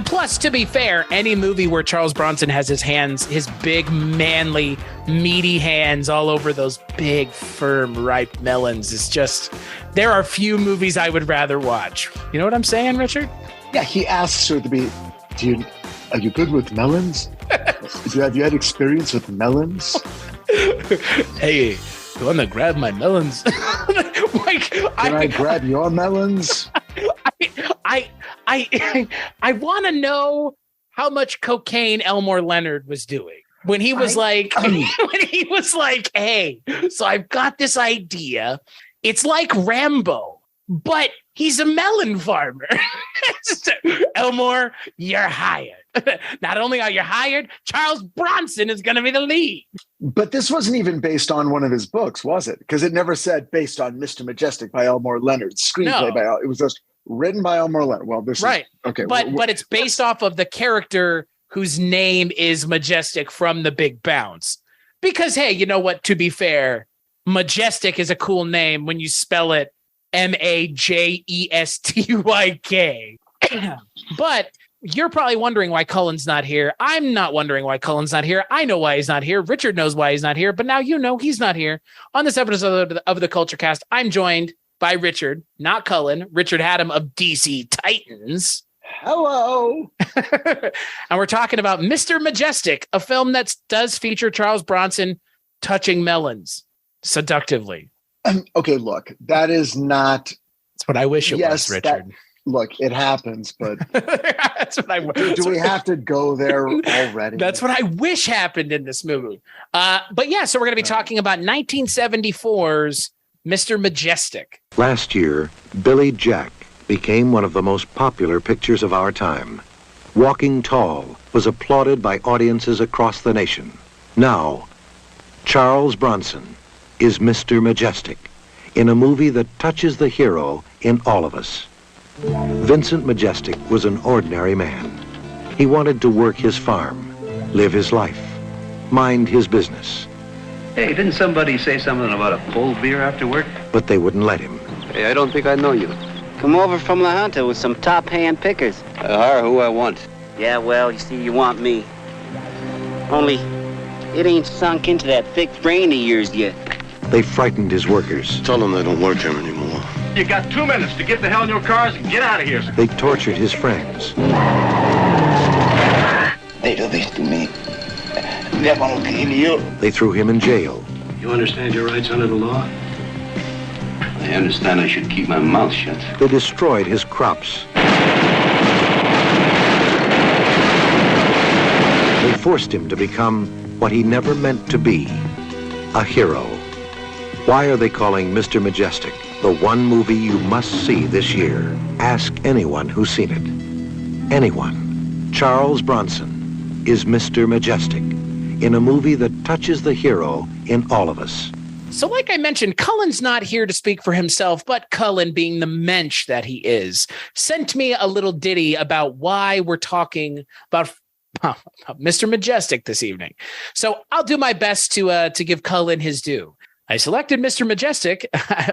Plus, to be fair, any movie where Charles Bronson has his hands, his big, manly, meaty hands all over those big, firm, ripe melons is just, there are few movies I would rather watch. You know what I'm saying, Richard? Yeah, he asks her to be, are you good with melons? Have you had experience with melons? Hey, you want to grab my melons? Can I grab your melons? I want to know how much cocaine Elmore Leonard was doing when he was hey, so I've got this idea. It's like Rambo, but he's a melon farmer. Elmore, you're hired. Not only are you hired, Charles Bronson is going to be the lead. But this wasn't even based on one of his books, was it? Because it never said based on Mr. Majestyk by Elmore Leonard, screenplay by it was just written by Elmore Leonard. Well, this right. Is okay. But it's based off of the character whose name is Majestyk from The Big Bounce. Because, hey, you know what? To be fair, Majestyk is a cool name when you spell it Majestyk. But you're probably wondering why Cullen's not here. I'm not wondering why Cullen's not here. I know why he's not here. Richard knows why he's not here. But now you know he's not here. On this episode of the Kulturecast, I'm joined by Richard, not Cullen, Richard Hatem of DC Titans. Hello. And we're talking about Mr. Majestyk, a film that does feature Charles Bronson touching melons seductively. Okay, look, that is not... That's what I wish it was, Richard. Look, it happens, but that's what I do we have to go there already? That's what I wish happened in this movie. But yeah, so we're going to be talking about 1974's Mr. Majestyk. Last year, Billy Jack became one of the most popular pictures of our time. Walking Tall was applauded by audiences across the nation. Now, Charles Bronson is Mr. Majestyk in a movie that touches the hero in all of us. Vincent Majestyk was an ordinary man. He wanted to work his farm, live his life, mind his business. Hey, didn't somebody say something about a cold beer after work? But they wouldn't let him. Hey, I don't think I know you. Come over from La Junta with some top hand pickers. Hire who I want. Yeah, well, you see, you want me. Only, it ain't sunk into that thick brain of yours yet. They frightened his workers. Tell them they don't work here anymore. You got 2 minutes to get the hell in your cars and get out of here. They tortured his friends. They do this to me. They're gonna kill you. They threw him in jail. You understand your rights under the law? I understand I should keep my mouth shut. They destroyed his crops. They forced him to become what he never meant to be, a hero. Why are they calling Mr. Majestyk the one movie you must see this year? Ask anyone who's seen it. Anyone. Charles Bronson is Mr. Majestyk in a movie that touches the hero in all of us. So like I mentioned, Cullen's not here to speak for himself, but Cullen, being the mensch that he is, sent me a little ditty about why we're talking about Mr. Majestyk this evening. So I'll do my best to give Cullen his due. I selected Mr. Majestyk.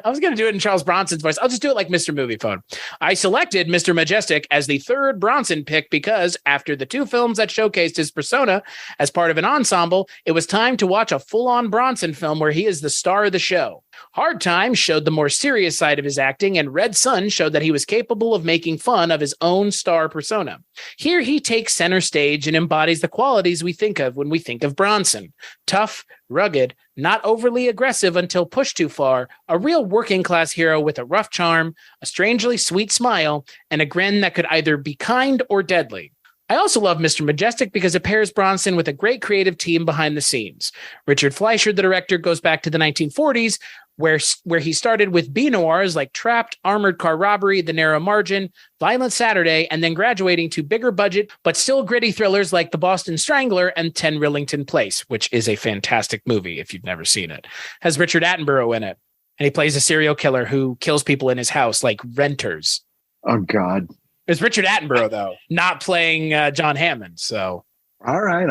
I was going to do it in Charles Bronson's voice. I'll just do it like Mr. Movie Phone. I selected Mr. Majestyk as the third Bronson pick because after the two films that showcased his persona as part of an ensemble, it was time to watch a full-on Bronson film where he is the star of the show. Hard Times showed the more serious side of his acting, and Red Sun showed that he was capable of making fun of his own star persona. Here he takes center stage and embodies the qualities we think of when we think of Bronson. Tough, rugged, not overly aggressive until pushed too far, a real working class hero with a rough charm, a strangely sweet smile, and a grin that could either be kind or deadly. I also love Mr. Majestyk because it pairs Bronson with a great creative team behind the scenes. Richard Fleischer, the director, goes back to the 1940s, where he started with B-noirs like Trapped, Armored Car Robbery, The Narrow Margin, Violent Saturday, and then graduating to bigger budget but still gritty thrillers like The Boston Strangler and 10 Rillington Place, which is a fantastic movie if you've never seen it. Has Richard Attenborough in it, and he plays a serial killer who kills people in his house like renters. Oh, God. It's Richard Attenborough, though, not playing John Hammond, so... All right.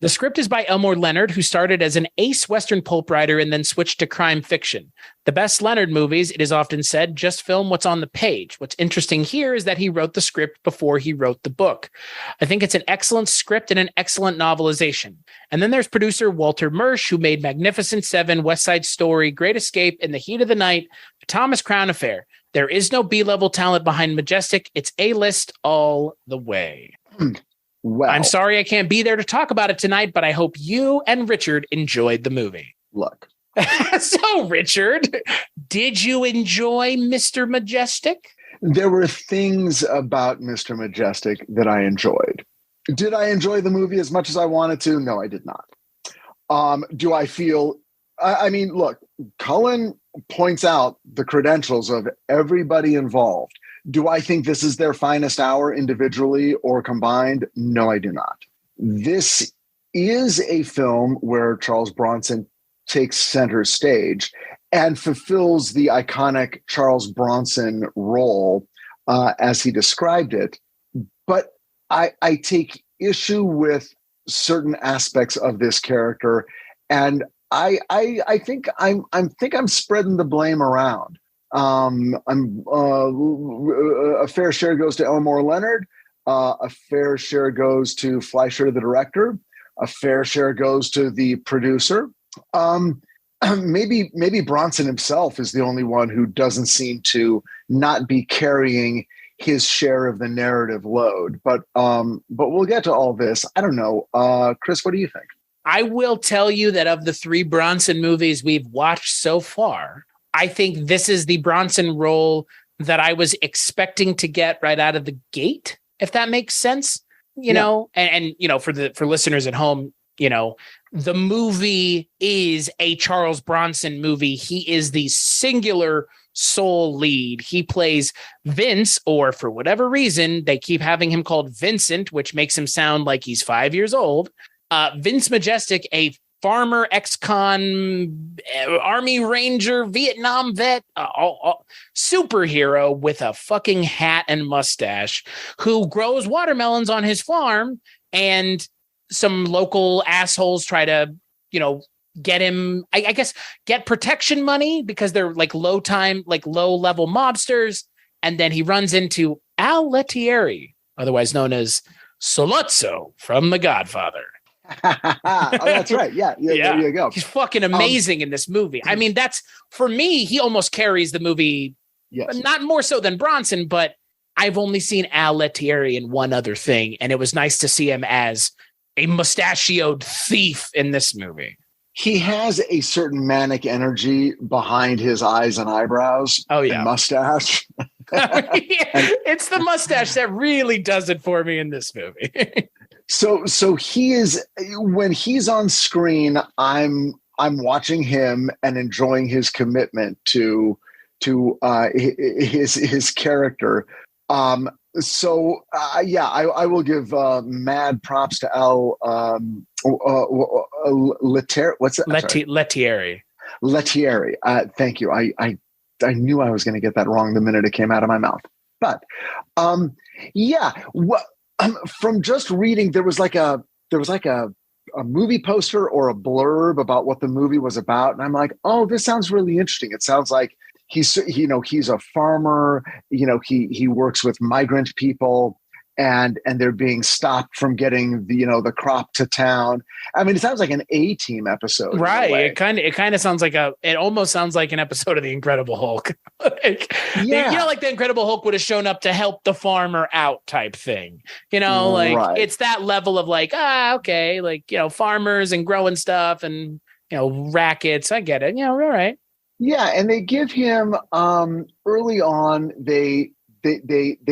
The script is by Elmore Leonard, who started as an ace Western pulp writer and then switched to crime fiction. The best Leonard movies, it is often said, just film what's on the page. What's interesting here is that he wrote the script before he wrote the book. I think it's an excellent script and an excellent novelization. And then there's producer Walter Murch, who made Magnificent Seven, West Side Story, Great Escape, In the Heat of the Night, The Thomas Crown Affair. There is no B-level talent behind Majestyk. It's A-list all the way. Wow. I'm sorry I can't be there to talk about it tonight, but I hope you and Richard enjoyed the movie. Look. So, Richard, did you enjoy Mr. Majestyk? There were things about Mr. Majestyk that I enjoyed. Did I enjoy the movie as much as I wanted to? No, I did not. Do I feel... I mean, look, Cullen points out the credentials of everybody involved. Do I think this is their finest hour individually or combined? No, I do not. This is a film where Charles Bronson takes center stage and fulfills the iconic Charles Bronson role as he described it. But I take issue with certain aspects of this character, and I think I'm spreading the blame around. A fair share goes to Elmore Leonard. A fair share goes to Fleischer, the director. A fair share goes to the producer. Maybe Bronson himself is the only one who doesn't seem to not be carrying his share of the narrative load. But we'll get to all this. I don't know. Chris, what do you think? I will tell you that of the 3 Bronson movies we've watched so far, I think this is the Bronson role that I was expecting to get right out of the gate, if that makes sense. You know, and you know, for listeners at home, you know, the movie is a Charles Bronson movie. He is the singular sole lead. He plays Vince, or for whatever reason, they keep having him called Vincent, which makes him sound like he's 5 years old. Vince Majestyk, a farmer, ex-con, Army Ranger, Vietnam vet, superhero with a fucking hat and mustache, who grows watermelons on his farm, and some local assholes try to, you know, get him, I guess, get protection money because they're like low-level mobsters, and then he runs into Al Lettieri, otherwise known as Soluzzo from The Godfather. Oh, that's right. Yeah. There you go. He's fucking amazing in this movie. I mean, that's, for me, he almost carries the movie. Yes. Not more so than Bronson, but I've only seen Al Lettieri in one other thing, and it was nice to see him as a mustachioed thief in this movie. He has a certain manic energy behind his eyes and eyebrows. Oh, yeah. And mustache. It's the mustache that really does it for me in this movie. So he is, when he's on screen, I'm watching him and enjoying his commitment to his character. I will give mad props to Al Lettieri. What's that? Lettieri. Lettieri. Thank you. I knew I was going to get that wrong the minute it came out of my mouth. But from just reading, there was like a movie poster or a blurb about what the movie was about, and I'm like, oh, this sounds really interesting. It sounds like he's a farmer. You know, he works with migrant people, and they're being stopped from getting the crop to town. I mean, it sounds like an A-Team episode, right? It kind of sounds like it almost sounds like an episode of The Incredible Hulk. Like the Incredible Hulk would have shown up to help the farmer out type thing. You know, like right. It's that level of like, okay, like, you know, farmers and growing stuff and, you know, rackets. I get it. You know, all right. Yeah, and they give him early on. They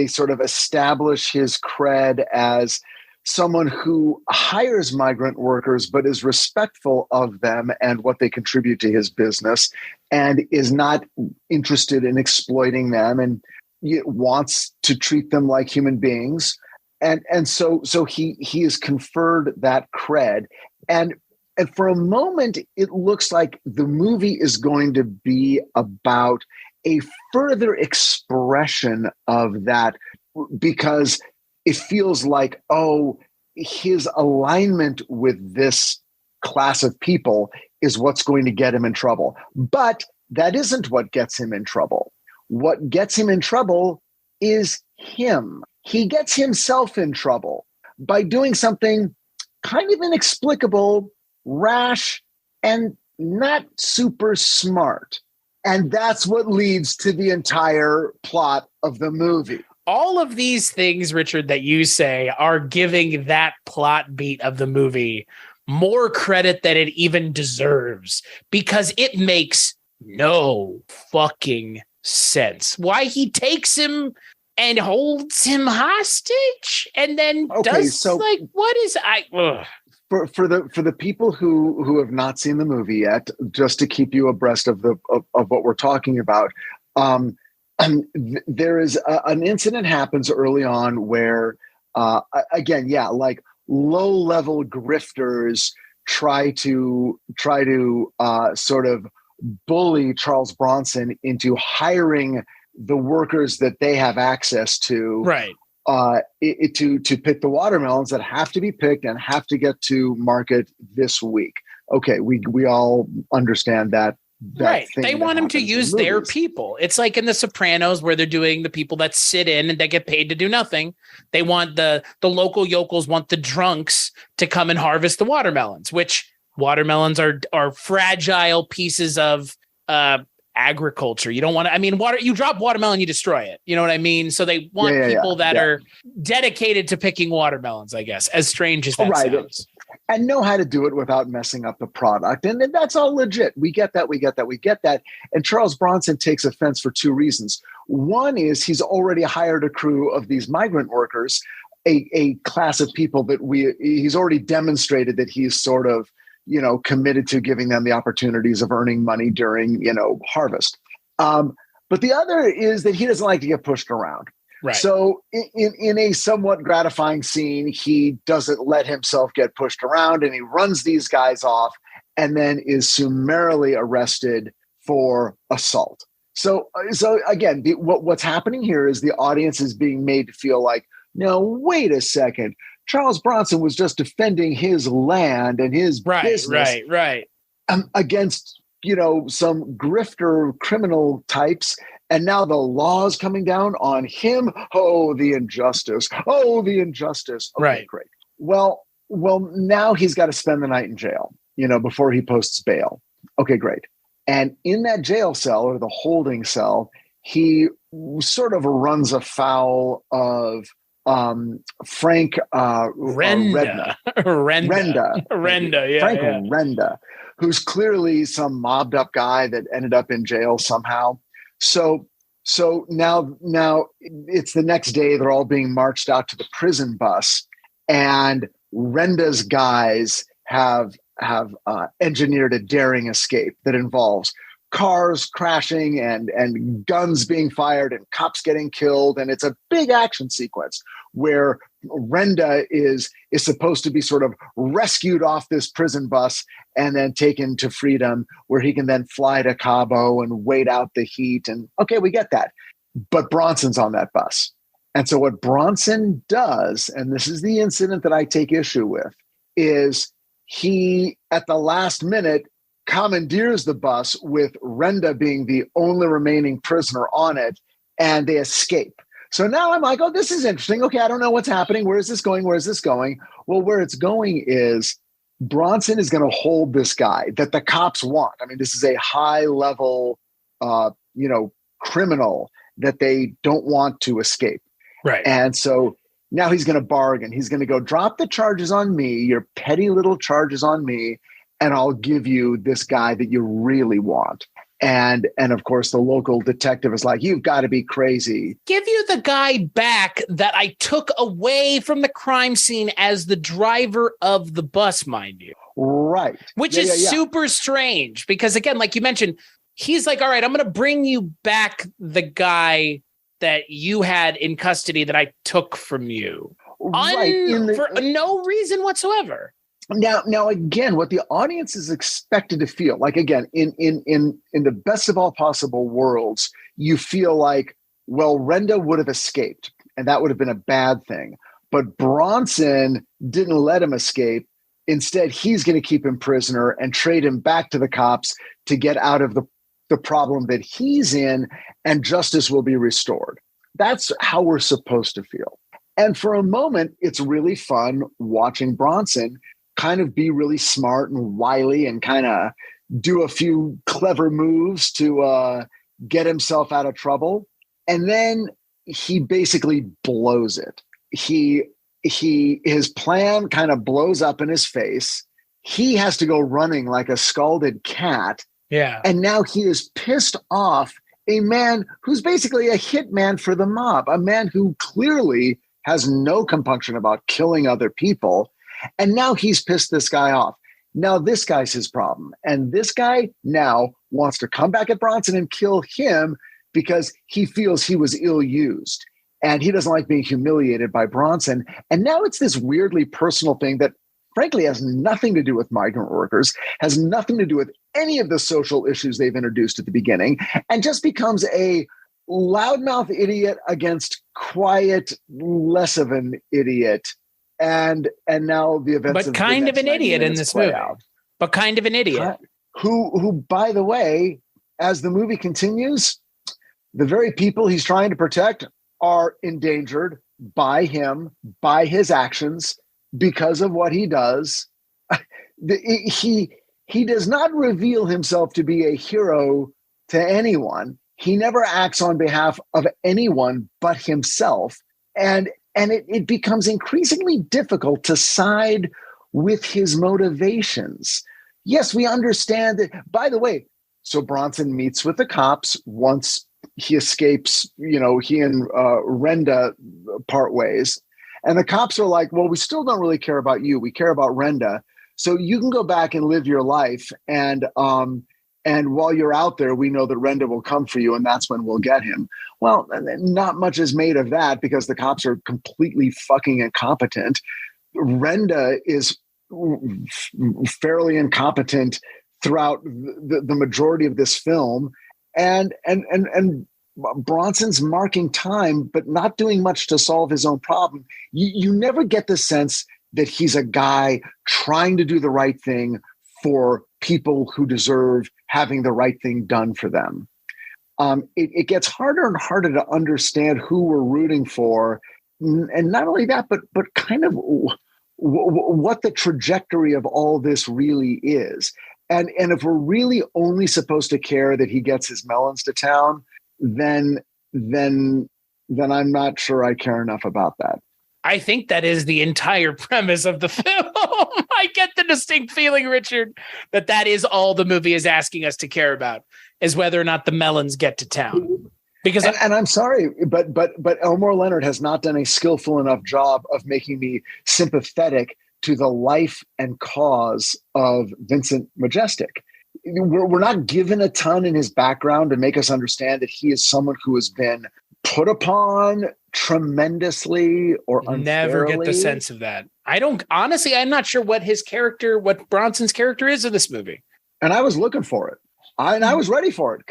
sort of establish his cred as someone who hires migrant workers but is respectful of them and what they contribute to his business, and is not interested in exploiting them, and wants to treat them like human beings. And so he is conferred that cred. And for a moment, it looks like the movie is going to be about a further expression of that, because it feels like, his alignment with this class of people is what's going to get him in trouble. But that isn't what gets him in trouble. What gets him in trouble is him. He gets himself in trouble by doing something kind of inexplicable, rash, and not super smart. And that's what leads to the entire plot of the movie. All of these things, Richard, that you say are giving that plot beat of the movie more credit than it even deserves, because it makes no fucking sense why he takes him and holds him hostage and then what is for the people who have not seen the movie yet, just to keep you abreast of what we're talking about, there is an incident happens early on where like low-level grifters try to sort of bully Charles Bronson into hiring the workers that they have access to, right? To pick the watermelons that have to be picked and have to get to market this week. Okay, we all understand that. Right. They want him to use their people. It's like in The Sopranos, where they're doing the people that sit in and they get paid to do nothing. They want the local yokels want the drunks to come and harvest the watermelons, which watermelons are fragile pieces of agriculture. You don't want to, you drop watermelon, you destroy it. You know what I mean? So they want people that are dedicated to picking watermelons, I guess, as strange as that sounds. And know how to do it without messing up the product. And that's all legit. We get that. And Charles Bronson takes offense for two reasons. One is he's already hired a crew of these migrant workers, a class of people that he's already demonstrated that he's sort of, committed to giving them the opportunities of earning money during, harvest. But the other is that he doesn't like to get pushed around. Right. So in a somewhat gratifying scene, he doesn't let himself get pushed around and he runs these guys off and then is summarily arrested for assault. So again, what's happening here is the audience is being made to feel like, no, wait a second. Charles Bronson was just defending his land and his business against, some grifter criminal types. And now the law is coming down on him. Oh, the injustice. Okay, right. Great. Well, now he's got to spend the night in jail, before he posts bail. Okay, great. And in that jail cell or the holding cell, he sort of runs afoul of Frank Renda. Renda, who's clearly some mobbed up guy that ended up in jail somehow. So now it's the next day. They're all being marched out to the prison bus, and Renda's guys have engineered a daring escape that involves cars crashing and guns being fired and cops getting killed. And it's a big action sequence where Renda is supposed to be sort of rescued off this prison bus and then taken to freedom, where he can then fly to Cabo and wait out the heat. And okay, we get that. But Bronson's on that bus. And so what Bronson does, and this is the incident that I take issue with, is he, at the last minute, commandeers the bus with Renda being the only remaining prisoner on it, and they escape. So now I'm like, oh, this is interesting. Okay, I don't know what's happening. Where is this going? Well, where it's going is Bronson is going to hold this guy that the cops want. I mean, this is a high-level, criminal that they don't want to escape. Right. And so now he's going to bargain. He's going to go, drop the charges on me, your petty little charges on me, and I'll give you this guy that you really want. And of course, the local detective is like, you've got to be crazy. Give you the guy back that I took away from the crime scene as the driver of the bus, mind you. Right. Which is super strange because, again, like you mentioned, he's like, all right, I'm going to bring you back the guy that you had in custody that I took from you. Right. For no reason whatsoever. Now, again, what the audience is expected to feel like, again, in the best of all possible worlds, you feel like, well, Renda would have escaped, and that would have been a bad thing. But Bronson didn't let him escape. Instead, he's going to keep him prisoner and trade him back to the cops to get out of the problem that he's in, and justice will be restored. That's how we're supposed to feel. And for a moment, it's really fun watching Bronson kind of be really smart and wily and kind of do a few clever moves to get himself out of trouble. And then he basically blows it. His plan kind of blows up in his face. He has to go running like a scalded cat. Yeah. And now he is pissed off a man who's basically a hitman for the mob, a man who clearly has no compunction about killing other people. And now he's pissed this guy off. Now this guy's his problem. And this guy now wants to come back at Bronson and kill him because he feels he was ill-used. And he doesn't like being humiliated by Bronson. And now it's this weirdly personal thing that frankly has nothing to do with migrant workers, has nothing to do with any of the social issues they've introduced at the beginning, and just becomes a loudmouth idiot against quiet, less of an idiot. And now the events but kind of an idiot in this movie. But kind of an idiot. Who, by the way, as the movie continues, the very people he's trying to protect are endangered by him, by his actions, because of what he does. He does not reveal himself to be a hero to anyone. He never acts on behalf of anyone but himself. And it becomes increasingly difficult to side with his motivations. Yes, we understand that. By the way, so Bronson meets with the cops once he escapes, he and Renda part ways. And the cops are like, well, we still don't really care about you. We care about Renda. So you can go back and live your life. And while you're out there, we know that Renda will come for you, and that's when we'll get him. Well, not much is made of that because the cops are completely fucking incompetent. Renda is fairly incompetent throughout the majority of this film. And Bronson's marking time, but not doing much to solve his own problem. You never get the sense that he's a guy trying to do the right thing for people who deserve having the right thing done for them. It gets harder and harder to understand who we're rooting for. And not only that, but kind of what the trajectory of all this really is. And if we're really only supposed to care that he gets his melons to town, then I'm not sure I care enough about that. I think that is the entire premise of the film. I get the distinct feeling, Richard, that is all the movie is asking us to care about, is whether or not the melons get to town. Because and I'm sorry, but Elmore Leonard has not done a skillful enough job of making me sympathetic to the life and cause of Vincent Majestyk. We're not given a ton in his background to make us understand that he is someone who has been put upon tremendously or unfairly. Never get the sense of that. I'm not sure what what Bronson's character is in this movie. And I was looking for it. I was ready for it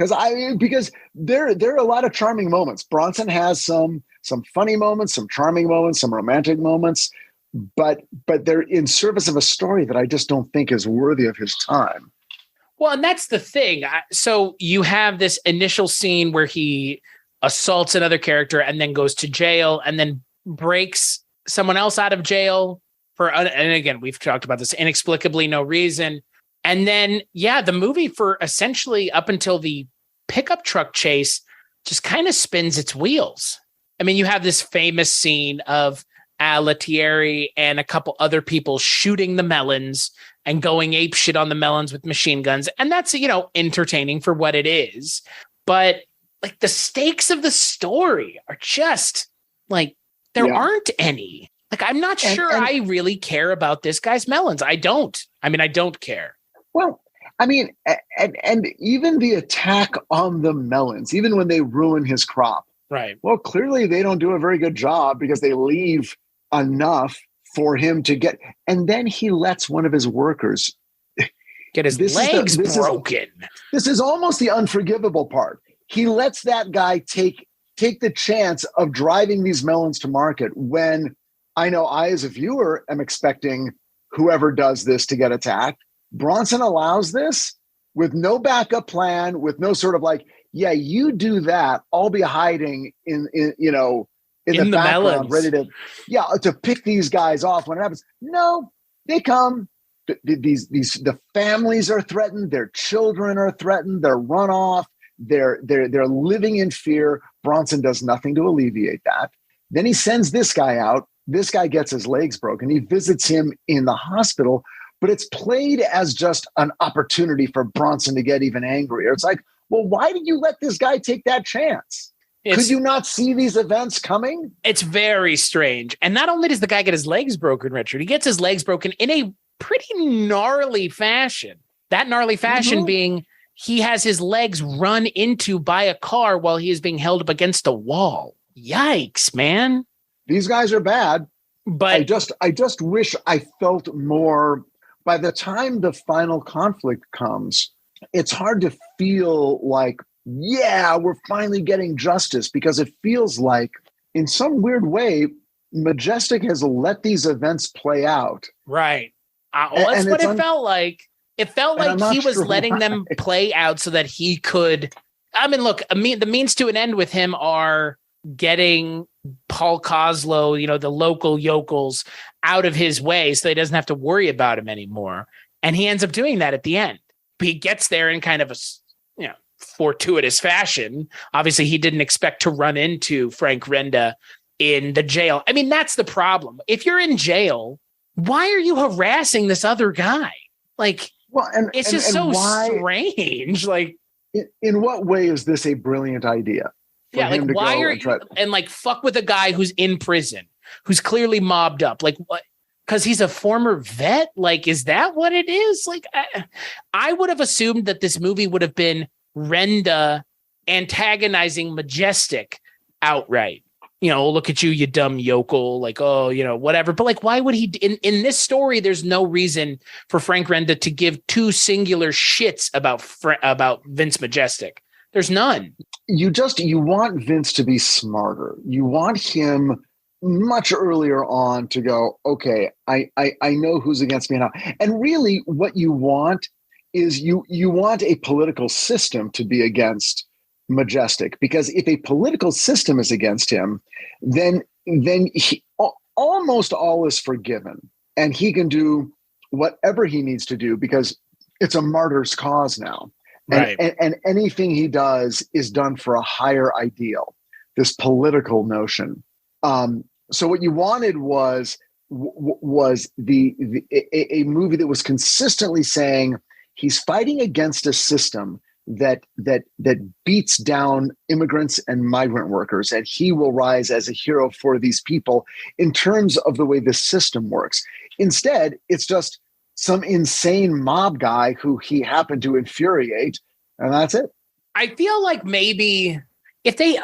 because there are a lot of charming moments. Bronson has some funny moments, some charming moments, some romantic moments, but they're in service of a story that I just don't think is worthy of his time. Well, and that's the thing. So you have this initial scene where he assaults another character and then goes to jail and then breaks someone else out of jail and again, we've talked about this, inexplicably no reason. And then, the movie for essentially up until the pickup truck chase just kind of spins its wheels. I mean, you have this famous scene of Lettieri and a couple other people shooting the melons and going apeshit on the melons with machine guns. And that's, entertaining for what it is. But like the stakes of the story are just like, there aren't any. Like, I'm not sure I really care about this guy's melons. I don't care. Well, I mean, and even the attack on the melons, even when they ruin his crop. Right. Well, clearly they don't do a very good job because they leave enough for him to get. And then he lets one of his workers get his legs broken. This is almost the unforgivable part. He lets that guy take the chance of driving these melons to market when I know I, as a viewer, am expecting whoever does this to get attacked. Bronson allows this with no backup plan, with no sort of like, yeah, you do that, I'll be hiding in the background, melons, ready to pick these guys off when it happens. No, they come. The families are threatened, their children are threatened, they're run off, they're living in fear. Bronson does nothing to alleviate that. Then he sends this guy out. This guy gets his legs broken. He visits him in the hospital, but it's played as just an opportunity for Bronson to get even angrier. It's like, well, why did you let this guy take that chance? Could you not see these events coming? It's very strange. And not only does the guy get his legs broken, Richard, he gets his legs broken in a pretty gnarly fashion. That gnarly fashion being he has his legs run into by a car while he is being held up against a wall. Yikes, man. These guys are bad, but I just wish I felt more. By the time the final conflict comes, it's hard to feel like, yeah, we're finally getting justice, because it feels like in some weird way, Majestyk has let these events play out. Right. That's what it felt like. It felt like he was letting them play out so that he could. I mean, look, the means to an end with him are getting Paul Koslow, the local yokels, out of his way so he doesn't have to worry about him anymore. And he ends up doing that at the end. But he gets there in kind of a fortuitous fashion. Obviously, he didn't expect to run into Frank Renda in the jail. I mean, that's the problem. If you're in jail, why are you harassing this other guy? Like, it's just so strange. Like, in what way is this a brilliant idea? Yeah, like, why are you and like fuck with a guy who's in prison, who's clearly mobbed up? Like, what? Because he's a former vet? Like, is that what it is? Like, I would have assumed that this movie would have been Renda antagonizing Majestyk outright. Look at you, you dumb yokel. Like, oh, whatever. But like, why would he? In this story, there's no reason for Frank Renda to give two singular shits about Vince Majestyk. There's none. You want Vince to be smarter. You want him much earlier on to go, okay, I know who's against me now. And really what you want is you want a political system to be against Majestyk, because if a political system is against him, then almost all is forgiven, and he can do whatever he needs to do because it's a martyr's cause now. Right. And anything he does is done for a higher ideal, this political notion. So what you wanted was a movie that was consistently saying he's fighting against a system that beats down immigrants and migrant workers, and he will rise as a hero for these people in terms of the way the system works. Instead, it's just some insane mob guy who he happened to infuriate, and that's it. I feel like maybe if they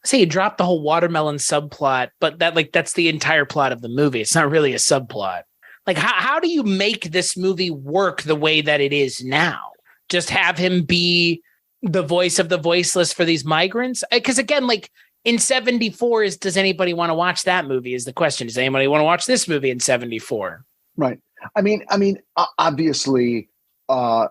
say you drop the whole watermelon subplot, but that's the entire plot of the movie. It's not really a subplot. Like, how do you make this movie work the way that it is now? Just have him be the voice of the voiceless for these migrants? Because again, like in 74, does anybody want to watch that movie is the question. Does anybody want to watch this movie in 74? Right. I mean, obviously, Frank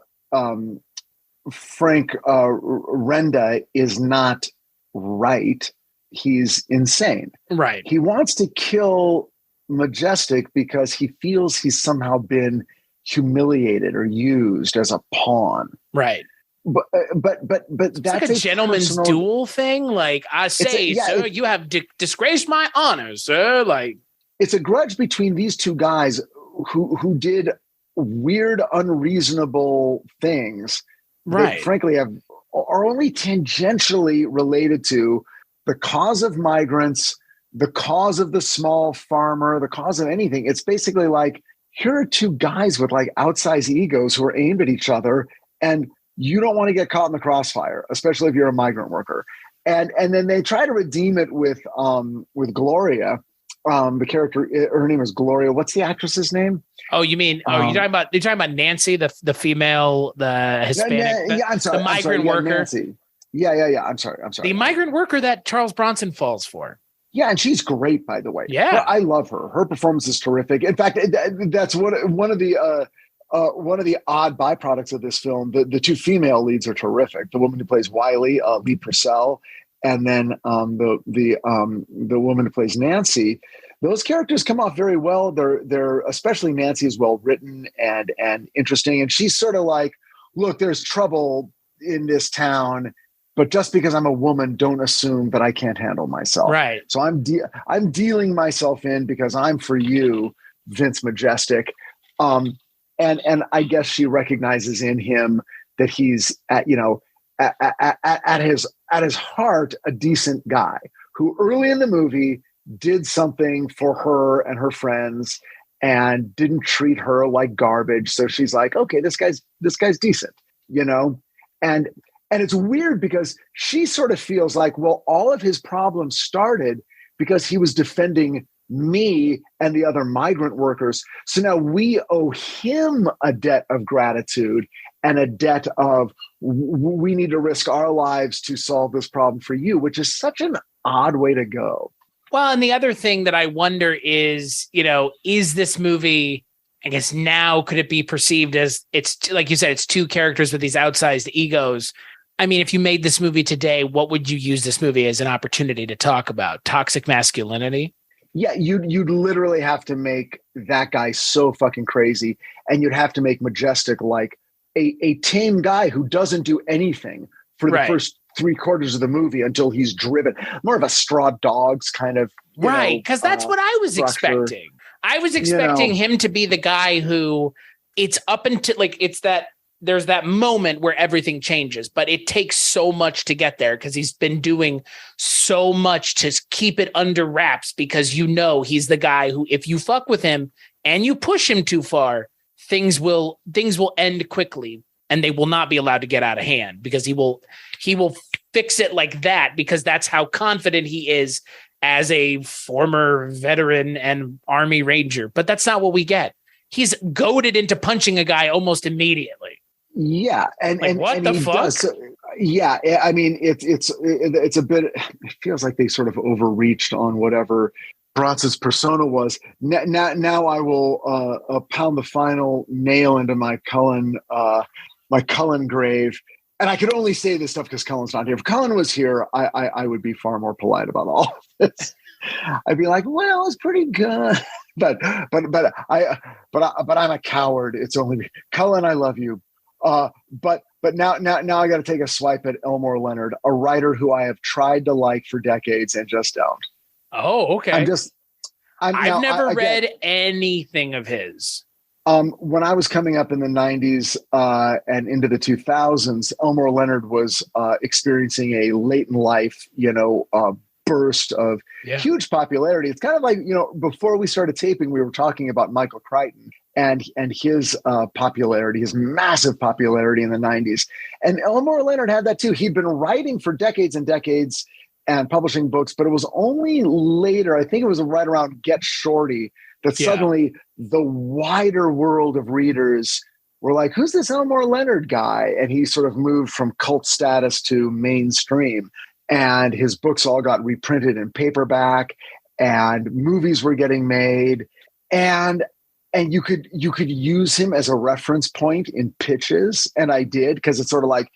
Renda is not right. He's insane. Right. He wants to kill Majestyk because he feels he's somehow been humiliated or used as a pawn. Right. But it's that's like a gentleman's duel thing. Like, I say, sir, you have disgraced my honor, sir. Like, it's a grudge between these two guys who did weird, unreasonable things that frankly are only tangentially related to the cause of migrants, the cause of the small farmer, the cause of anything. It's basically like, here are two guys with like outsized egos who are aimed at each other, and you don't want to get caught in the crossfire, especially if you're a migrant worker. And then they try to redeem it with Gloria. The character, her name is Gloria. What's the actress's name? Oh, you mean? You're talking about Nancy, the female, the Hispanic, I'm sorry, the migrant worker. Nancy. Yeah. I'm sorry. The migrant worker that Charles Bronson falls for. Yeah, and she's great, by the way. Yeah, I love her. Her performance is terrific. In fact, that's one of the odd byproducts of this film. The two female leads are terrific. The woman who plays Wiley, Lee Purcell, and then the woman who plays Nancy. Those characters come off very well. They're especially Nancy is well written and interesting. And she's sort of like, look, there's trouble in this town, but just because I'm a woman, don't assume that I can't handle myself. Right. So I'm dealing myself in because I'm for you, Vince Majestyk. And I guess she recognizes in him that he's at his heart, a decent guy who early in the movie did something for her and her friends and didn't treat her like garbage. So she's like, okay, this guy's decent, and it's weird because she sort of feels like, well, all of his problems started because he was defending me and the other migrant workers. So now we owe him a debt of gratitude and a debt of we need to risk our lives to solve this problem for you, which is such an odd way to go. Well, and the other thing that I wonder is, is this movie, I guess now, could it be perceived as it's like you said, it's two characters with these outsized egos. I mean, if you made this movie today, what would you use this movie as an opportunity to talk about? Toxic masculinity? Yeah, you'd literally have to make that guy so fucking crazy, and you'd have to make Majestyk like a tame guy who doesn't do anything for the first 3/4 of the movie until he's driven. More of a Straw Dogs kind of because that's what I was expecting. I was expecting him to be the guy who it's up until there's that moment where everything changes, but it takes so much to get there because he's been doing so much to keep it under wraps because he's the guy who, if you fuck with him and you push him too far, things will end quickly and they will not be allowed to get out of hand because he will fix it like that because that's how confident he is as a former veteran and Army Ranger. But that's not what we get. He's goaded into punching a guy almost immediately. Yeah, and what and the he fuck? Does, yeah, I mean it's a bit. It feels like they sort of overreached on whatever Bronson's persona was. Now I will pound the final nail into my Cullen grave. And I could only say this stuff because Cullen's not here. If Cullen was here, I would be far more polite about all of this. I'd be like, well, it's pretty good, but I'm a coward. It's only Cullen. I love you. But now I got to take a swipe at Elmore Leonard, a writer who I have tried to like for decades and just don't. Oh, okay. I've never read anything of his. When I was coming up in the 90s and into the 2000s, Elmore Leonard was experiencing a late in life, burst of huge popularity. It's kind of like, before we started taping, we were talking about Michael Crichton and his popularity, his massive popularity in the 90s. And Elmore Leonard had that too. He'd been writing for decades and decades and publishing books, but it was only later, I think it was right around Get Shorty, that suddenly the wider world of readers were like, who's this Elmore Leonard guy? And he sort of moved from cult status to mainstream. And his books all got reprinted in paperback and movies were getting made. And you could use him as a reference point in pitches. And I did, because it's sort of like,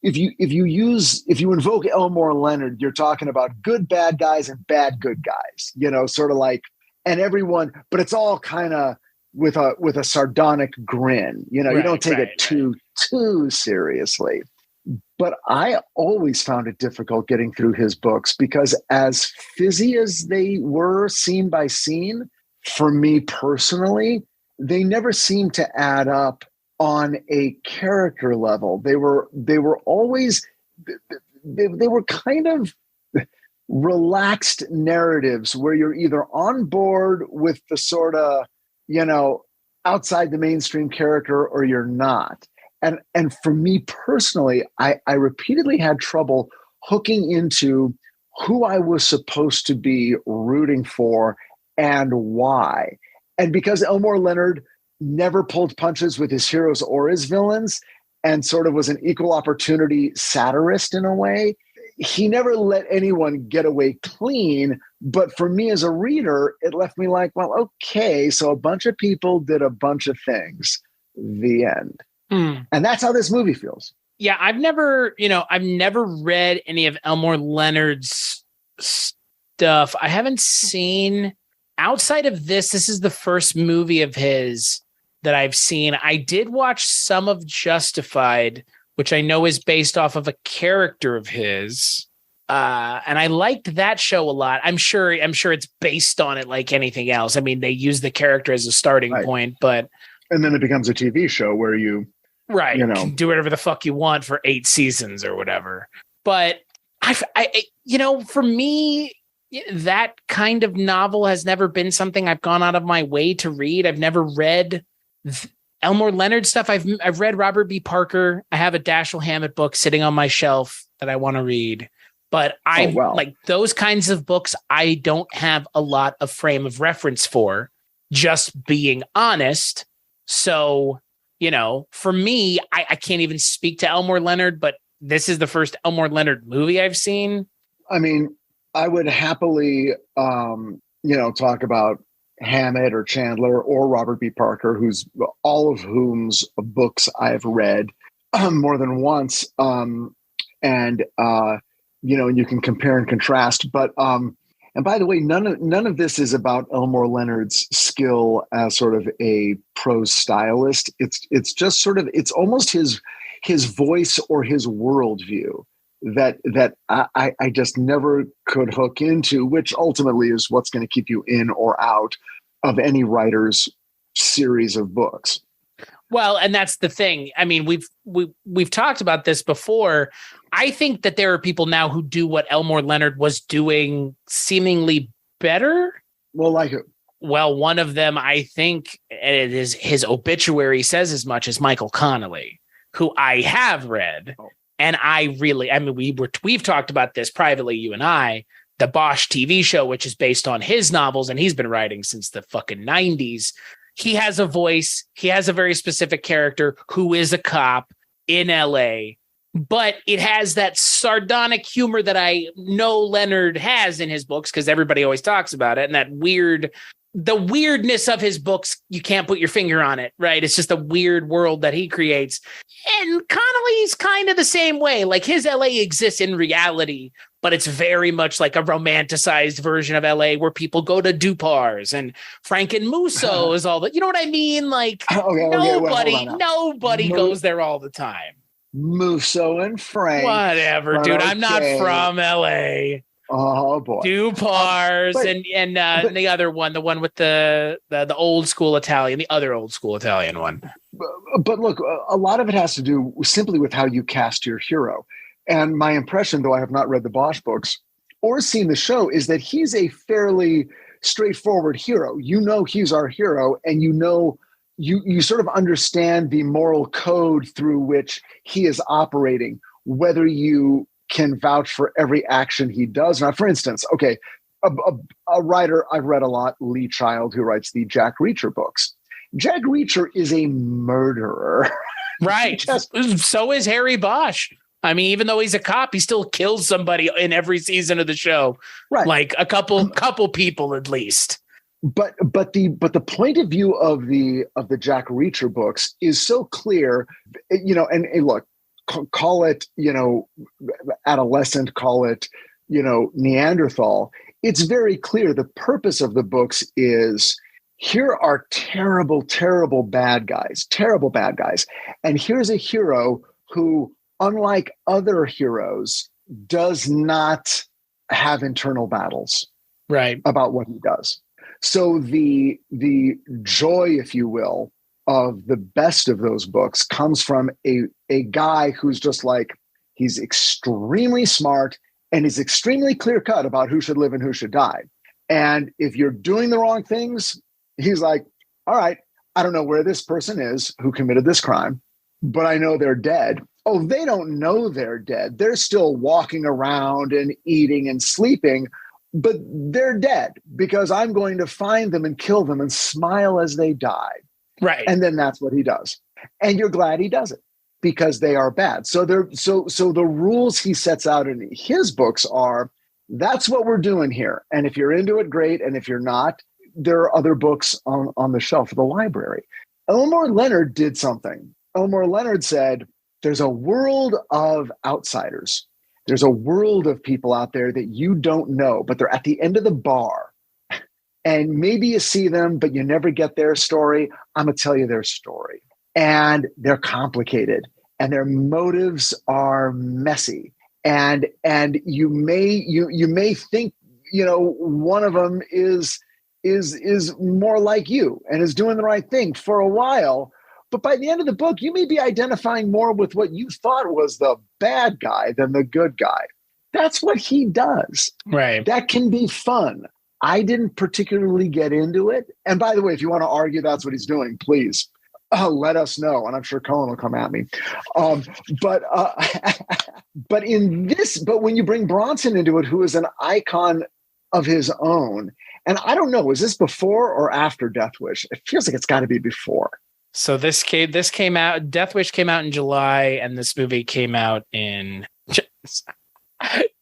if you invoke Elmore Leonard, you're talking about good bad guys and bad good guys, sort of like, and everyone, but it's all kind of with a sardonic grin, you don't take it too seriously. But I always found it difficult getting through his books because as fizzy as they were scene by scene, for me personally, they never seemed to add up on a character level. They were always, they were kind of relaxed narratives where you're either on board with the sort of, outside the mainstream character or you're not. And for me personally, I repeatedly had trouble hooking into who I was supposed to be rooting for and why. And because Elmore Leonard never pulled punches with his heroes or his villains and sort of was an equal opportunity satirist in a way, he never let anyone get away clean. But for me as a reader, it left me like, well, okay, so a bunch of people did a bunch of things. The end. And that's how this movie feels. Yeah, I've never read any of Elmore Leonard's stuff. I haven't seen, outside of this is the first movie of his that I've seen. I did watch some of Justified, which I know is based off of a character of his. And I liked that show a lot. I'm sure it's based on it like anything else. I mean, they use the character as a starting point, but and then it becomes a TV show where you do whatever the fuck you want for 8 seasons or whatever. But I for me, that kind of novel has never been something I've gone out of my way to read. I've never read Elmore Leonard stuff. I've read Robert B. Parker. I have a Dashiell Hammett book sitting on my shelf that I want to read. But like those kinds of books, I don't have a lot of frame of reference for, just being honest. So, for me, I can't even speak to Elmore Leonard, but this is the first Elmore Leonard movie I've seen. I mean, I would happily, talk about Hammett or Chandler or Robert B. Parker, all of whom's books I've read more than once. And you can compare and contrast. But and by the way, none of this is about Elmore Leonard's skill as sort of a prose stylist. It's just sort of, it's almost his voice or his worldview that I just never could hook into, which ultimately is what's going to keep you in or out of any writer's series of books. Well, and that's the thing. I mean, we've talked about this before. I think that there are people now who do what Elmore Leonard was doing seemingly better. Well, like who? Well, one of them, I think, it is his obituary says as much as Michael Connelly, who I have read. Oh. And we've talked about this privately, you and I, the Bosch TV show, which is based on his novels, and he's been writing since the fucking 90s. He has a voice. He has a very specific character who is a cop in LA, but it has that sardonic humor that I know Leonard has in his books because everybody always talks about it. And the weirdness of his books, you can't put your finger on it, right? It's just a weird world that he creates. And Connolly's kind of the same way. Like his LA exists in reality, but it's very much like a romanticized version of LA where people go to Dupar's and Frank and Musso is all that. You know what I mean? Like nobody goes there all the time. Musso and Frank. Whatever, dude. Okay. I'm not from LA. Oh boy, Dupar's and the other one, the one with the old school Italian, the other old school Italian one. But look, a lot of it has to do simply with how you cast your hero. And my impression, though I have not read the Bosch books or seen the show, is that he's a fairly straightforward hero. He's our hero, and you sort of understand the moral code through which he is operating, whether you can vouch for every action he does. Now, for instance, okay, a writer I've read a lot, Lee Child, who writes the Jack Reacher books. Jack Reacher is a murderer. Right. So is Harry Bosch. I mean, even though he's a cop, he still kills somebody in every season of the show. Right. Like a couple people at least. But the point of view of the Jack Reacher books is so clear, and look, call it, adolescent, call it, Neanderthal. It's very clear. The purpose of the books is, here are terrible, terrible bad guys. And here's a hero who, unlike other heroes, does not have internal battles about what he does. So the joy, if you will, of the best of those books comes from a guy who's just like, he's extremely smart and is extremely clear-cut about who should live and who should die. And if you're doing the wrong things, he's like, all right, I don't know where this person is who committed this crime, but I know they're dead. Oh, they don't know they're dead. They're still walking around and eating and sleeping, but they're dead because I'm going to find them and kill them and smile as they die. Right. And then that's what he does. And you're glad he does it. because they are bad. So the rules he sets out in his books are, that's what we're doing here. And if you're into it, great. And if you're not, there are other books on the shelf of the library. Elmore Leonard did something. Elmore Leonard said, there's a world of outsiders. There's a world of people out there that you don't know, but they're at the end of the bar. And maybe you see them, but you never get their story. I'm going to tell you their story. And they're complicated, and their motives are messy. And you may think, one of them is more like you and is doing the right thing for a while. But by the end of the book, you may be identifying more with what you thought was the bad guy than the good guy. That's what he does. Right. That can be fun. I didn't particularly get into it. And by the way, if you want to argue that's what he's doing, please let us know. And I'm sure Colin will come at me. But when you bring Bronson into it, who is an icon of his own, and I don't know, is this before or after Death Wish? It feels like it's got to be before. So this came out. Death Wish came out in July, and this movie came out in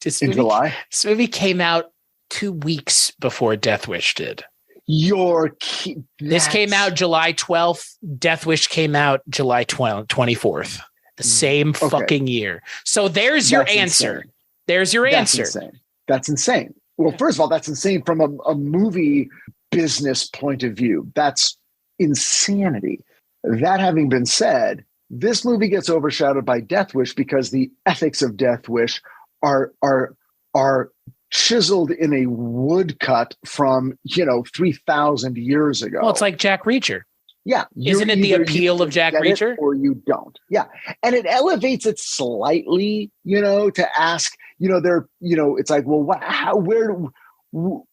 July. This movie came out 2 weeks before Death Wish did. This came out July 12th. Death Wish came out July 24th. The same fucking year. So there's your answer. Insane. There's your answer. Insane. That's insane. Well, first of all, that's insane from a movie business point of view. That's insanity. That having been said, this movie gets overshadowed by Death Wish because the ethics of Death Wish are chiseled in a woodcut from 3,000 years ago. Well, it's like Jack Reacher. Yeah. Isn't it the appeal of Jack Reacher? Or you don't. Yeah. And it elevates it slightly, to ask, it's like, well,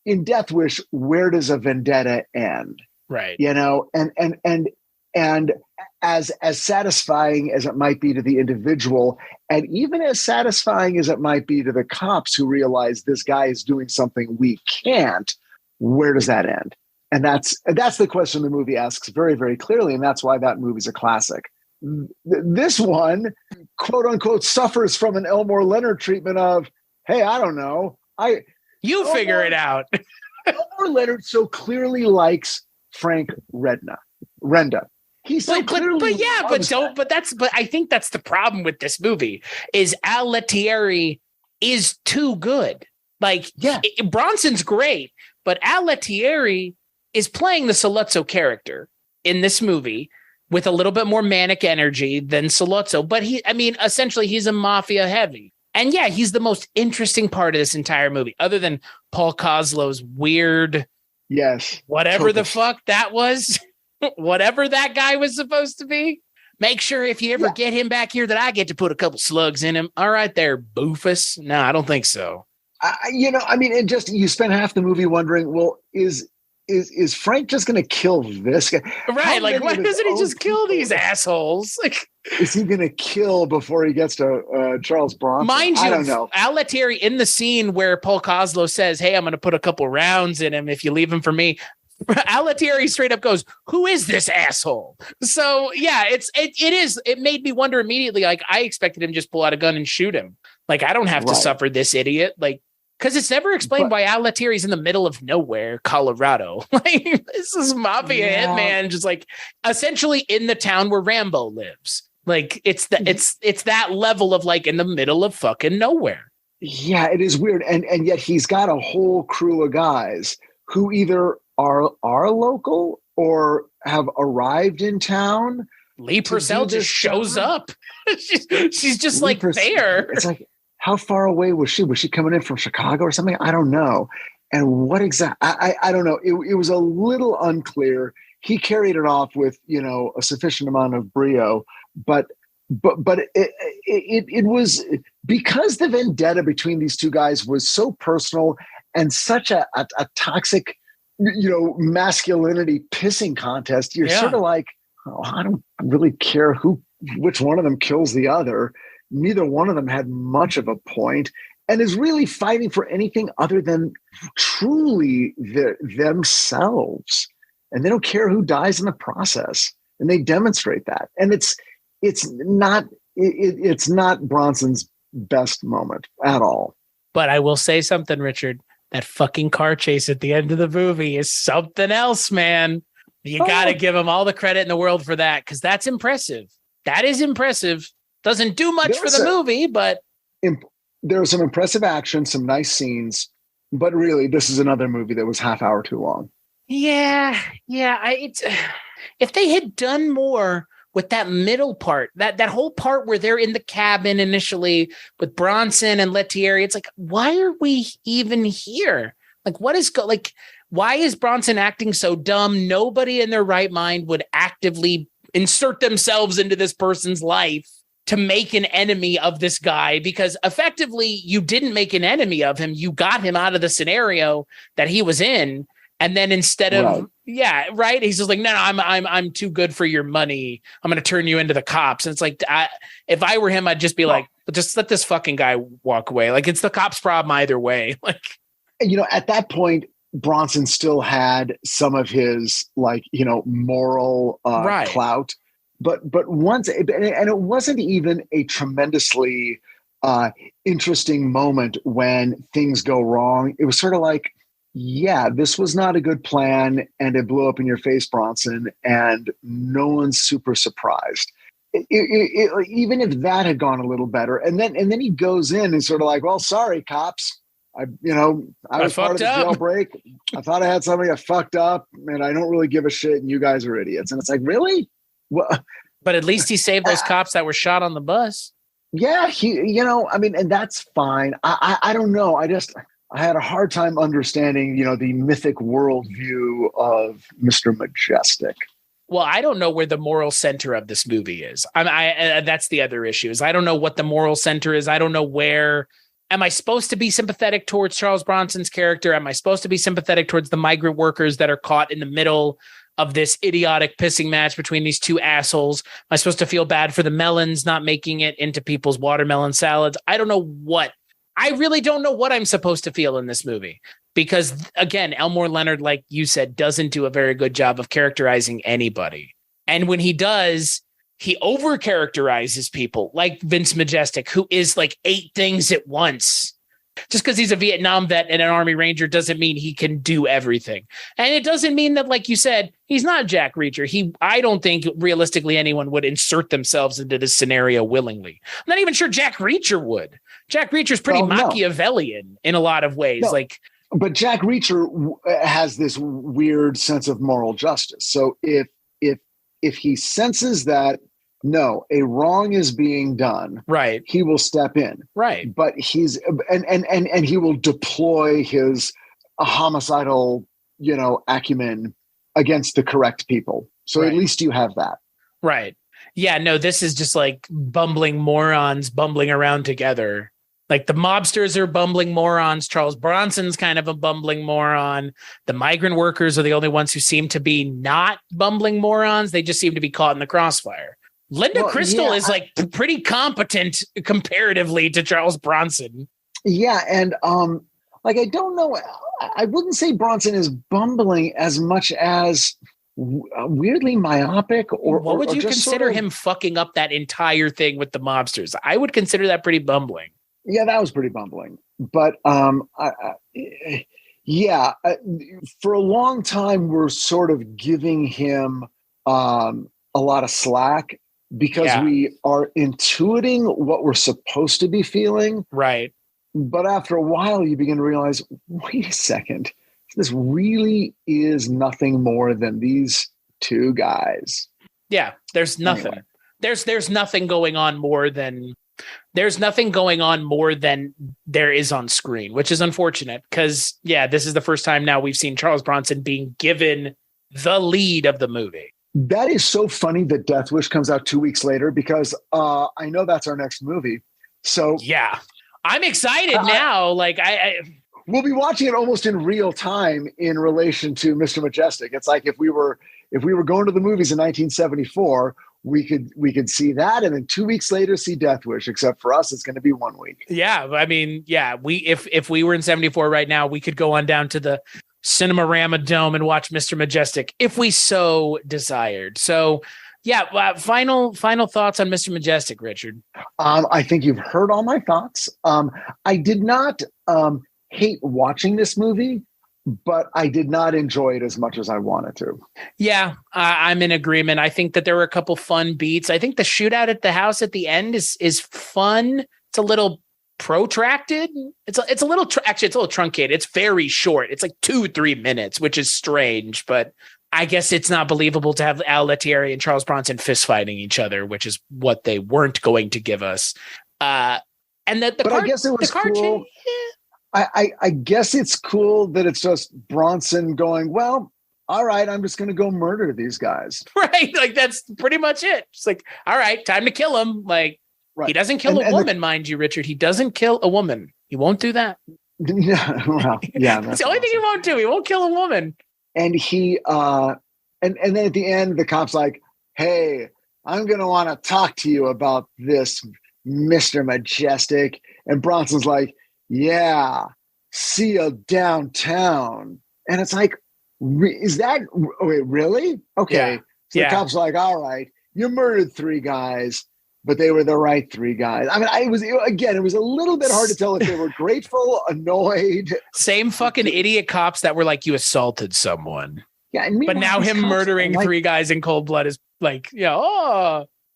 in Death Wish, where does a vendetta end? Right. And as satisfying as it might be to the individual, and even as satisfying as it might be to the cops who realize this guy is doing something we can't, where does that end? And that's the question the movie asks very, very clearly, and that's why that movie's a classic. This one, quote unquote, suffers from an Elmore Leonard treatment of, hey, I don't know. You figure it out. Elmore Leonard so clearly likes Frank Renda. He's so clearly but I think that's the problem with this movie is Al Lettieri is too good. Like, yeah, Bronson's great, but Al Lettieri is playing the Sollozzo character in this movie with a little bit more manic energy than Sollozzo. But essentially he's a mafia heavy. And yeah, he's the most interesting part of this entire movie, other than Paul Koslow's weird, whatever the fuck that was. Whatever that guy was supposed to be. Make sure if you ever get him back here that I get to put a couple slugs in him. All right there, Boofus. No, I don't think so. You spend half the movie wondering, well, is Frank just going to kill this guy? Right. Like, why doesn't he just kill these assholes? Like, is he going to kill before he gets to Charles Bronson? Mind you, I don't know. Al Lettieri in the scene where Paul Koslow says, hey, I'm going to put a couple rounds in him if you leave him for me. Al Lettieri straight up goes, who is this asshole? So yeah, it made me wonder immediately. Like, I expected him just pull out a gun and shoot him. Like, I don't have to suffer this idiot. Like, because it's never explained why Al Lettieri's in the middle of nowhere, Colorado. Like, this is mafia hitman, just like essentially in the town where Rambo lives. Like, it's that level of like in the middle of fucking nowhere. Yeah, it is weird, and yet he's got a whole crew of guys who either are local or have arrived in town. Lee Purcell just shows up. she's just like there. It's like, how far away was she? Was she coming in from Chicago or something? I don't know. And what I don't know. It was a little unclear. He carried it off with, a sufficient amount of brio, but it was because the vendetta between these two guys was so personal and such a toxic, masculinity pissing contest. You're sort of like, I don't really care which one of them kills the other. Neither one of them had much of a point and is really fighting for anything other than truly themselves. And they don't care who dies in the process. And they demonstrate that. And it's it's not Bronson's best moment at all. But I will say something, Richard. That fucking car chase at the end of the movie is something else, man. You got to give him all the credit in the world for that, because that's impressive. That is impressive. Doesn't do much for the movie, but... There was some impressive action, some nice scenes, but really, this is another movie that was half hour too long. Yeah. If they had done more with that middle part, that whole part where they're in the cabin initially with Bronson and Lettieri, it's like, why are we even here? Like, why is Bronson acting so dumb? Nobody in their right mind would actively insert themselves into this person's life to make an enemy of this guy, because effectively you didn't make an enemy of him. You got him out of the scenario that he was in. And then instead of, he's just like, no, I'm too good for your money. I'm going to turn you into the cops. And it's like, if I were him, I'd just be like, just let this fucking guy walk away. Like, it's the cops' problem either way. Like, at that point, Bronson still had some of his moral clout, but once, and it wasn't even a tremendously interesting moment when things go wrong. It was sort of like, yeah, this was not a good plan, and it blew up in your face, Bronson, and no one's super surprised. Even if that had gone a little better, and then he goes in and sort of like, well, sorry, cops. I was part of the jailbreak. I thought I had somebody that fucked up, and I don't really give a shit, and you guys are idiots. And it's like, really? Well, but at least he saved those cops that were shot on the bus. Yeah, and that's fine. I don't know. I had a hard time understanding, the mythic worldview of Mr. Majestyk. Well, I don't know where the moral center of this movie is. That's the other issue, is I don't know what the moral center is. I don't know where. Am I supposed to be sympathetic towards Charles Bronson's character? Am I supposed to be sympathetic towards the migrant workers that are caught in the middle of this idiotic pissing match between these two assholes? Am I supposed to feel bad for the melons not making it into people's watermelon salads? I don't know what. I really don't know what I'm supposed to feel in this movie, because, again, Elmore Leonard, like you said, doesn't do a very good job of characterizing anybody. And when he does, he over-characterizes people like Vince Majestyk, who is like 8 things at once. Just because he's a Vietnam vet and an Army Ranger doesn't mean he can do everything. And it doesn't mean that, like you said, he's not Jack Reacher. I don't think realistically anyone would insert themselves into this scenario willingly. I'm not even sure Jack Reacher would. Jack Reacher's pretty Machiavellian in a lot of ways. No. But Jack Reacher has this weird sense of moral justice. So if he senses that, no, a wrong is being done, right, he will step in, right. But he's and he will deploy his homicidal, acumen against the correct people. So at least you have that, right? Yeah, no, this is just like bumbling morons bumbling around together. Like, the mobsters are bumbling morons. Charles Bronson's kind of a bumbling moron. The migrant workers are the only ones who seem to be not bumbling morons. They just seem to be caught in the crossfire. Linda Crystal is pretty competent comparatively to Charles Bronson. Yeah. And I don't know. I wouldn't say Bronson is bumbling as much as weirdly myopic. Or what would you consider him fucking up that entire thing with the mobsters? I would consider that pretty bumbling. Yeah, that was pretty bumbling. But for a long time, we're sort of giving him a lot of slack because we are intuiting what we're supposed to be feeling. Right. But after a while, you begin to realize, wait a second, this really is nothing more than these two guys. Yeah, there's nothing. Anyway. There's nothing going on more than there is on screen, which is unfortunate because, this is the first time now we've seen Charles Bronson being given the lead of the movie. That is so funny that Death Wish comes out 2 weeks later because I know that's our next movie. So yeah, I'm excited now. Like we'll be watching it almost in real time in relation to Mr. Majestyk. It's like if we were going to the movies in 1974. We could see that, and then 2 weeks later see Death Wish. Except for us, it's going to be 1 week. Yeah, I mean, if we were in 74 right now, we could go on down to the Cinerama Dome and watch Mr. Majestyk if we so desired. So, yeah, final thoughts on Mr. Majestyk, Richard. I think you've heard all my thoughts. I did not hate watching this movie, but I did not enjoy it as much as I wanted to. Yeah, I'm in agreement. I think that there were a couple fun beats. I think the shootout at the house at the end is fun. It's a little protracted. It's a little actually it's a little truncated. It's very short. It's like 2-3 minutes, which is strange, but I guess it's not believable to have Lettieri and Charles Bronson fist fighting each other, which is what they weren't going to give us. And that I guess it was cool. I guess it's cool that it's just Bronson going, well, all right, I'm just going to go murder these guys. Right. Like, that's pretty much it. It's like, all right, time to kill him. Like, right. He doesn't kill a woman, mind you, Richard. He doesn't kill a woman. He won't do that. Yeah. Well, yeah. It's the only thing he won't do. He won't kill a woman. And he, and then at the end, the cop's like, hey, I'm going to want to talk to you about this, Mr. Majestyk. And Bronson's like, yeah, see you downtown. And it's like, is that, wait, really? Okay. Yeah. So the cop's like, all right, you murdered 3 guys, but they were the right 3 guys. I mean, it was a little bit hard to tell if they were grateful, annoyed. Same fucking idiot cops that were like, you assaulted someone. Yeah. But now him murdering 3 guys in cold blood is like,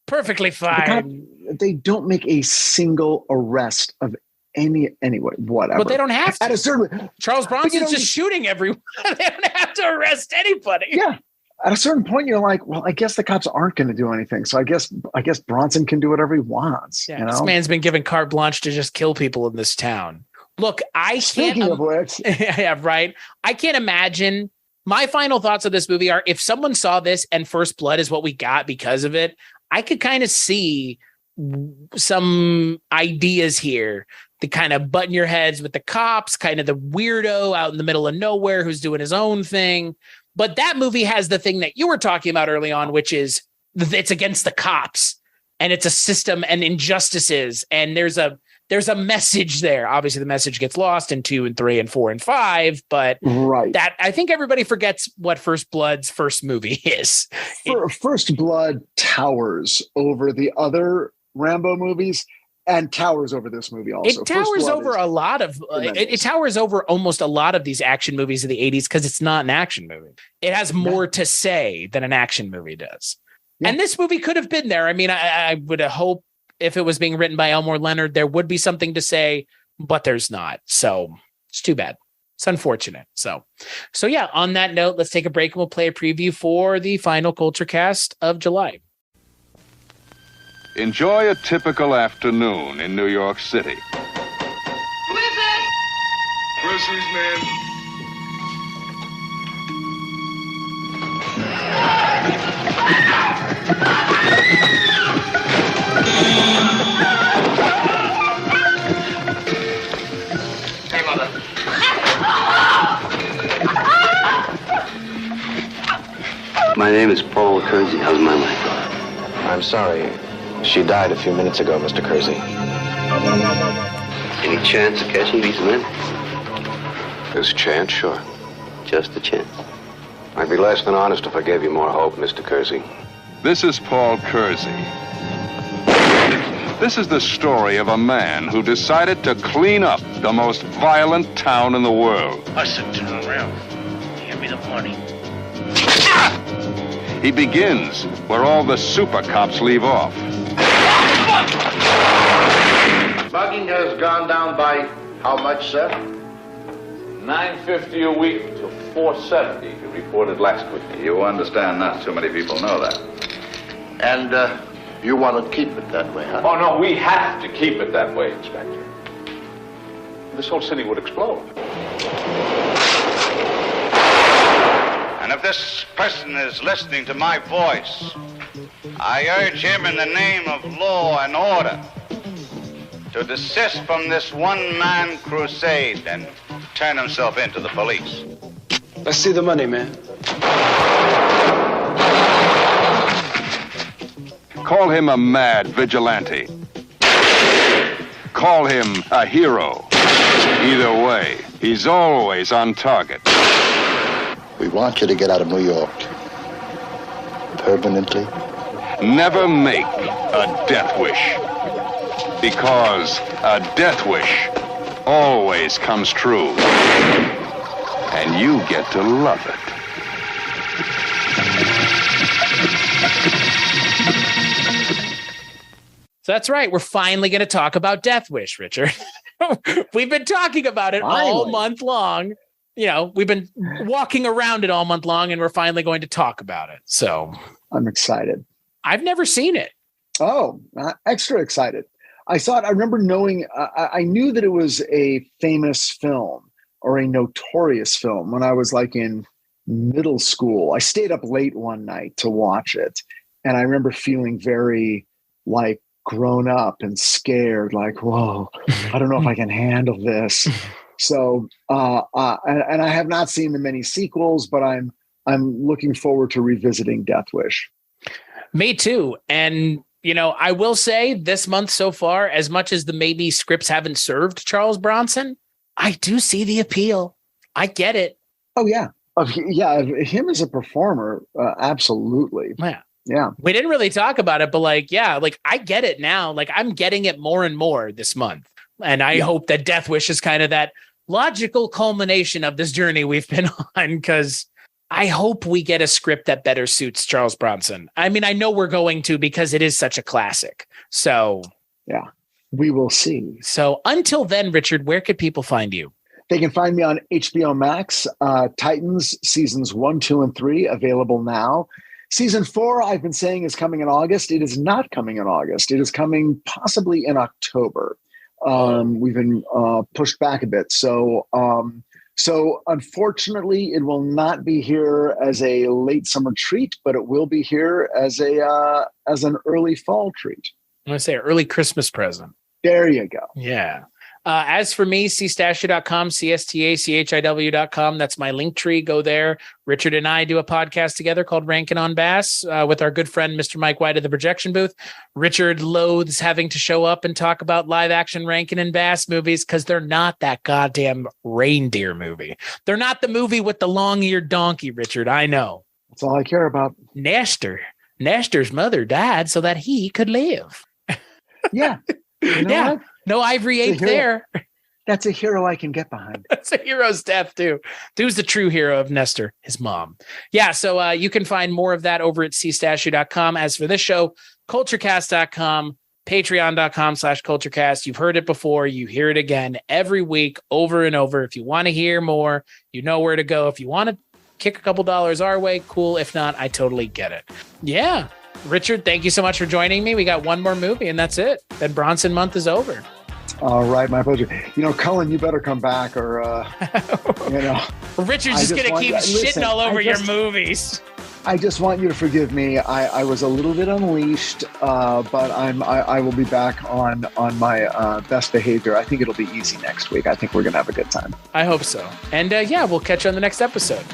perfectly fine. They don't make a single arrest of anyway, whatever. But they don't have to. At a certain, Charles Bronson's just shooting everyone. They don't have to arrest anybody. Yeah. At a certain point, you're like, well, I guess the cops aren't going to do anything. So I guess Bronson can do whatever he wants. Yeah, you know? This man's been given carte blanche to just kill people in this town. Look, Speaking of which, yeah, right. I can't imagine. My final thoughts of this movie are: if someone saw this and First Blood is what we got because of it, I could kind of see some ideas here. The kind of button your heads with the cops, kind of the weirdo out in the middle of nowhere who's doing his own thing. But that movie has the thing that you were talking about early on, which is it's against the cops and it's a system and injustices. And there's a message there. Obviously, the message gets lost in 2 and 3 and 4 and 5. But right. That I think everybody forgets what First Blood's first movie is. First Blood towers over the other Rambo movies. And towers over this movie also. It towers over a lot of it towers over almost a lot of these action movies of the 80s because it's not an action movie. It has more to say than an action movie does. Yeah. And this movie could have been there. I mean, I would hope if it was being written by Elmore Leonard, there would be something to say, but there's not. So it's too bad. It's unfortunate. So yeah, on that note, let's take a break and we'll play a preview for the final Kulturecast of July. Enjoy a typical afternoon in New York City. Who is it? Groceries, man. Hey, Mother. My name is Paul Kersey. How's my wife? I'm sorry. She died a few minutes ago, Mr. Kersey. Any chance of catching these men? There's a chance, sure. Just a chance. I'd be less than honest if I gave you more hope, Mr. Kersey. This is Paul Kersey. This is the story of a man who decided to clean up the most violent town in the world. I said turn around. Hand me the money. He begins where all the super cops leave off. Mugging has gone down by how much, sir? $9.50 a week to $4.70, you reported last week. You understand not too many people know that. And you want to keep it that way, huh? Oh, no, we have to keep it that way, Inspector. This whole city would explode. And if this person is listening to my voice, I urge him in the name of law and order to desist from this one-man crusade and turn himself into the police. Let's see the money, man. Call him a mad vigilante. Call him a hero. Either way, he's always on target. We want you to get out of New York. Permanently. Never make a death wish. Because a death wish always comes true. And you get to love it. So that's right. We're finally going to talk about Death Wish, Richard. We've been talking about it all month long. You know, we've been walking around it all month long, and we're finally going to talk about it. So I'm excited. I've never seen it. Oh, extra excited. I saw it. I remember knowing, I knew that it was a famous film or a notorious film when I was like in middle school. I stayed up late one night to watch it. And I remember feeling very like grown up and scared, like, whoa, I don't know if I can handle this. So, and I have not seen the many sequels, but I'm looking forward to revisiting Death Wish. Me too. And, you know, I will say this month so far, as much as the maybe scripts haven't served Charles Bronson, I do see the appeal. I get it. Oh, yeah. Yeah. Him as a performer. Absolutely. Yeah. Yeah. We didn't really talk about it, but like, yeah, like I get it now. Like I'm getting it more and more this month. And I hope that Death Wish is kind of that logical culmination of this journey we've been on, because I hope we get a script that better suits Charles Bronson. I mean, I know we're going to, because it is such a classic. So yeah, we will see. So until then, Richard, where could people find you? They can find me on HBO Max, Titans seasons 1, 2, and 3 available now. Season 4, I've been saying, is coming in August. It is not coming in August. It is coming possibly in October. We've been pushed back a bit. So unfortunately, it will not be here as a late summer treat, but it will be here as an early fall treat. I'm going to say early Christmas present. There you go. Yeah. As for me, cstachiw.com, cstachiw.com. That's my link tree. Go there. Richard and I do a podcast together called Rankin' on Bass with our good friend, Mr. Mike White of the Projection Booth. Richard loathes having to show up and talk about live action Rankin' and Bass movies because they're not that goddamn reindeer movie. They're not the movie with the long-eared donkey, Richard. I know. That's all I care about. Nestor's mother died so that he could live. Yeah. You know what? No ivory ape there. That's a hero I can get behind. That's a hero's death, too. Who's the true hero of Nestor? His mom. Yeah, so you can find more of that over at cstachiw.com. As for this show, Kulturecast.com, patreon.com/Kulturecast. You've heard it before. You hear it again every week, over and over. If you want to hear more, you know where to go. If you want to kick a couple dollars our way, cool. If not, I totally get it. Yeah. Richard, thank you so much for joining me. We got one more movie, and that's it. Then Bronson month is over. All right, my pleasure. You know, Cullen, you better come back, or you know. Richard's just gonna keep shitting all over your movies. I just want you to forgive me. I was a little bit unleashed, but I will be back on my best behavior. I think it'll be easy next week. I think we're gonna have a good time. I hope so. And yeah, we'll catch you on the next episode.